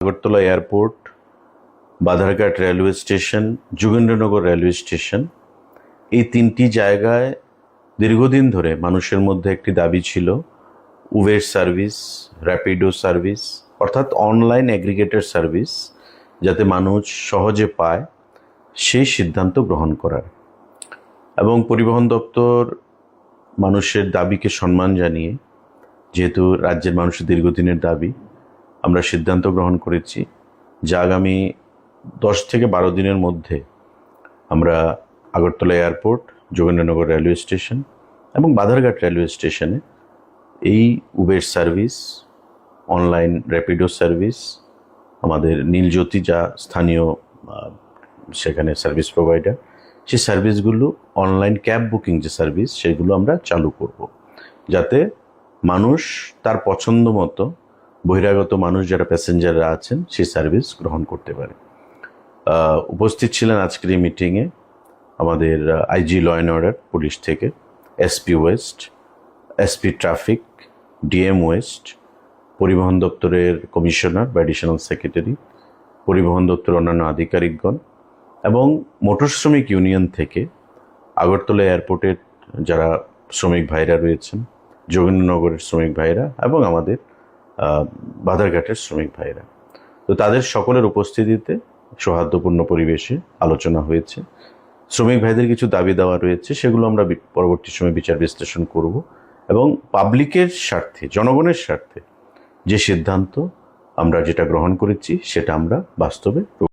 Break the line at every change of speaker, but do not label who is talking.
Agartala airport, Badharghat railway station, Jogendranagar railway station, এই তিনটি জায়গায় দীর্ঘদিন ধরে মানুষের মধ্যে একটি দাবি ছিল উবের সার্ভিস, র্যাপিডো সার্ভিস, অর্থাৎ অনলাইন অ্যাগ্রিগেটর সার্ভিস যাতে মানুষ সহজে পায় সেই সিদ্ধান্ত গ্রহণ করার। এবং পরিবহন দপ্তর মানুষের দাবিকে সম্মান জানিয়ে, যেহেতু রাজ্যের মানুষের দীর্ঘদিনের দাবি, আমরা সিদ্ধান্ত গ্রহণ করেছি যে আগামী 10 থেকে 12 দিনের মধ্যে আমরা Agartala airport, Jogendranagar railway station এবং বাধারঘাট রেলওয়ে স্টেশনে এই Uber service, online Rapido service, আমাদের নীলজ্যোতি যা স্থানীয় সেখানে সার্ভিস প্রোভাইডার, সেই সার্ভিসগুলো, অনলাইন ক্যাব বুকিং যে সার্ভিস, সেগুলো আমরা চালু করব, যাতে মানুষ তার পছন্দ মতো, বহিরাগত মানুষ যারা প্যাসেঞ্জাররা আছেন, সেই সার্ভিস গ্রহণ করতে পারে। উপস্থিত ছিলেন আজকের এই মিটিংয়ে আমাদের IG law and order police থেকে, SP west, SP traffic, DM west, পরিবহন দপ্তরের কমিশনার বা অ্যাডিশনাল সেক্রেটারি, পরিবহন দপ্তরের অন্যান্য আধিকারিকগণ এবং মোটর শ্রমিক ইউনিয়ন থেকে আগরতলা এয়ারপোর্টের যারা শ্রমিক ভাইরা রয়েছেন, যোগেন্দ্রনগরের শ্রমিক ভাইরা এবং আমাদের বাধারঘাটের শ্রমিক ভাইরা। তো তাদের সকলের উপস্থিতিতে সৌহার্দ্যপূর্ণ পরিবেশে আলোচনা হয়েছে। শ্রমিক ভাইদের কিছু দাবি দেওয়া রয়েছে, সেগুলো আমরা পরবর্তী সময় বিচার বিশ্লেষণ করব এবং পাবলিকের স্বার্থে, জনগণের স্বার্থে যে সিদ্ধান্ত আমরা যেটা গ্রহণ করেছি সেটা আমরা বাস্তবে